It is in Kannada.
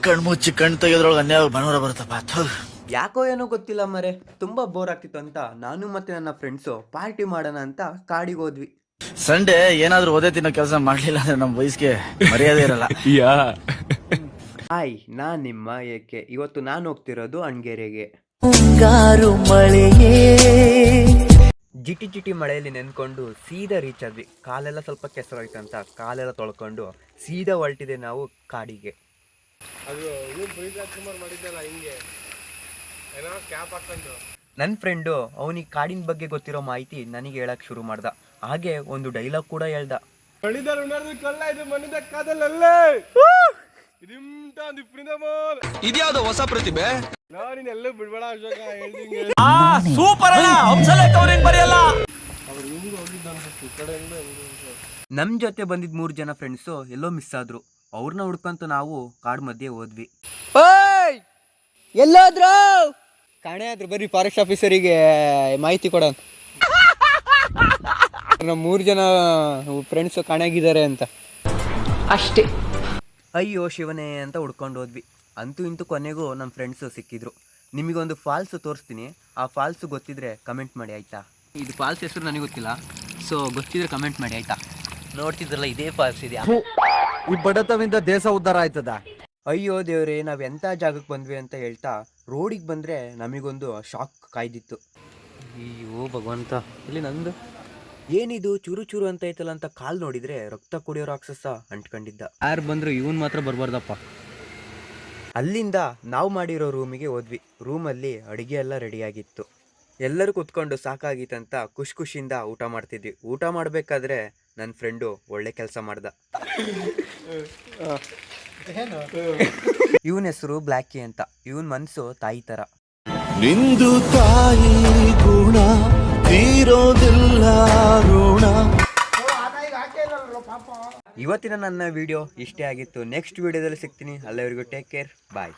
ಕಣ್ಮುಚ್ಚಿ ಕಣ್ ತೆಗೆದ್ರೊಳಗೆ ಅನ್ಯಾವ ಬನವರ ಬರುತ್ತಪ್ಪ. ಯಾಕೋ ಏನೋ ಗೊತ್ತಿಲ್ಲ ಮರೆ, ತುಂಬಾ ಬೋರ್ ಆಗ್ತಿತ್ತು ಅಂತ ನಾನು ಮತ್ತೆ ನನ್ನ ಫ್ರೆಂಡ್ಸು ಪಾರ್ಟಿ ಮಾಡೋಣ ಅಂತ ಕಾಡಿಗೆ ಹೋದ್ವಿ. ಸಂಡೇ ಏನಾದ್ರೂ ಓದೇ ತಿನ್ನೋ ಕೆಲಸ ಮಾಡ್ಲಿಲ್ಲ ಅಂದ್ರೆ ನಮ್ ವಯಸ್ಸಿಗೆ ಮರ್ಯಾದೆ ಇರಲ್ಲ. ಹಾಯ್, ನಾನ್ ನಿಮ್ಮ ಏಕೆ. ಇವತ್ತು ನಾನು ಹೋಗ್ತಿರೋದು ಅಣ್ಗೆರೆಗೆ. ಮುಂಗಾರು ಮಳೆಯೇ ಜಿಟಿ ಜಿಟಿ ಮಳೆಯಲ್ಲಿ ನೆನ್ಕೊಂಡು ಸೀದಾ ರೀಚ್ ಆದ್ವಿ. ಕಾಲೆಲ್ಲ ಸ್ವಲ್ಪ ಕೆಸರಾಯ್ತಂತ ಕಾಲೆಲ್ಲ ತೊಳ್ಕೊಂಡು ಸೀದಾ ಹೊರಟಿದೆ ನಾವು ಕಾಡಿಗೆ. ನನ್ನ ಫ್ರೆಂಡು ಅವನಿಗೆ ಕಾಡಿನ ಬಗ್ಗೆ ಗೊತ್ತಿರೋ ಮಾಹಿತಿ ನನಗೆ ಹೇಳಕ್ ಶುರು ಮಾಡ್ದ. ಹಾಗೆ ಒಂದು ಡೈಲಾಗ್ ಕೂಡ ಹೇಳ್ದ. ಇದ್ಯಾವ್ದು ಹೊಸ ಪ್ರತಿಭೆ? ನಮ್ ಜೊತೆ ಬಂದಿದ್ 3 ಜನ ಫ್ರೆಂಡ್ಸು ಎಲ್ಲೋ ಮಿಸ್ ಆದ್ರು. ಅವ್ರನ್ನ ಹುಡ್ಕಂತ ನಾವು ಕಾಡ್ ಮಧ್ಯೆ ಹೋದ್ವಿ. ಎಲ್ಲೋದ್ರು ಕಾಣೆ ಆದ್ರು, ಬರ್ರಿ ಫಾರೆಸ್ಟ್ ಆಫೀಸರಿಗೆ ಮಾಹಿತಿ ಕೊಡೋಣ. ನಮ್ಮ 3 ಜನ ಫ್ರೆಂಡ್ಸ್ ಕಾಣೆಯಾಗಿದ್ದಾರೆ ಅಂತ ಅಷ್ಟೇ. ಅಯ್ಯೋ ಶಿವನೇ ಅಂತ ಹುಡ್ಕೊಂಡು ಹೋದ್ವಿ. ಅಂತೂ ಇಂತೂ ಕೊನೆಗೂ ನಮ್ಮ ಫ್ರೆಂಡ್ಸು ಸಿಕ್ಕಿದ್ರು. ನಿಮಗೊಂದು ಫಾಲ್ಸ್ ತೋರಿಸ್ತೀನಿ. ಆ ಫಾಲ್ಸ್ ಗೊತ್ತಿದ್ರೆ ಕಮೆಂಟ್ ಮಾಡಿ ಆಯ್ತಾ. ಇದು ಫಾಲ್ಸ್ ಹೆಸರು ನನಗೆ ಗೊತ್ತಿಲ್ಲ, ಸೊ ಗೊತ್ತಿದ್ರೆ ಕಮೆಂಟ್ ಮಾಡಿ ಆಯ್ತಾ. ನೋಡ್ತಿದ್ರಲ್ಲ, ಇದೇ ಫಾಲ್ಸ್ ಇದೆಯಾ? ಈ ಬಡತವಿಂದ ದೇಶ ಉದ್ಧಾರ ಆಯ್ತದ. ಅಯ್ಯೋ ದೇವ್ರೆ, ನಾವ್ ಎಂತ ಜಾಗಕ್ಕೆ ಬಂದ್ವಿ ಅಂತ ಹೇಳ್ತಾ ರೋಡಿಗೆ ಬಂದ್ರೆ ನಮಗೊಂದು ಶಾಕ್ ಕಾಯ್ದಿತ್ತು. ಅಯ್ಯೋ ಭಗವಂತ, ಇಲ್ಲಿ ನಂದು ಏನಿದು ಚೂರು ಚೂರು ಅಂತ ಐತಲ್ಲ ಅಂತ ಕಾಲ್ ನೋಡಿದ್ರೆ ರಕ್ತ ಕುಡಿಯೋ ರಾಕ್ಷಸ ಅಂಟ್ಕೊಂಡಿದ್ದ. ಯಾರು ಬಂದ್ರು ಇವನ್ ಮಾತ್ರ ಬರ್ಬಾರ್ದಪ್ಪ. ಅಲ್ಲಿಂದ ನಾವು ಮಾಡಿರೋ ರೂಮಿಗೆ ಹೋದ್ವಿ. ರೂಮಲ್ಲಿ ಅಡುಗೆ ಎಲ್ಲ ರೆಡಿಯಾಗಿತ್ತು. ಎಲ್ಲರೂ ಕುತ್ಕೊಂಡು ಸಾಕಾಗಿತ್ತಂತ ಖುಷಿಯಿಂದ ಊಟ ಮಾಡ್ತಿದ್ವಿ. ಊಟ ಮಾಡಬೇಕಾದ್ರೆ ನನ್ನ ಫ್ರೆಂಡು ಒಳ್ಳೆ ಕೆಲಸ ಮಾಡ್ದ. ಇವನ ಹೆಸರು ಬ್ಲ್ಯಾಕಿ ಅಂತ. ಇವನ್ ಮನ್ಸು ತಾಯಿ ತರ. ನಿಂದು ತಾಯಿ ಗುಣ ತೀರೋದಿಲ್ಲ ಋಣ. ಇವತ್ತಿನ ನನ್ನ ವಿಡಿಯೋ ಇಷ್ಟೇ ಆಗಿತ್ತು. ನೆಕ್ಸ್ಟ್ ವಿಡಿಯೋದಲ್ಲಿ ಸಿಗ್ತೀನಿ. ಅಲ್ಲಿವರೆಗೂ ಟೇಕ್ ಕೇರ್, ಬಾಯ್.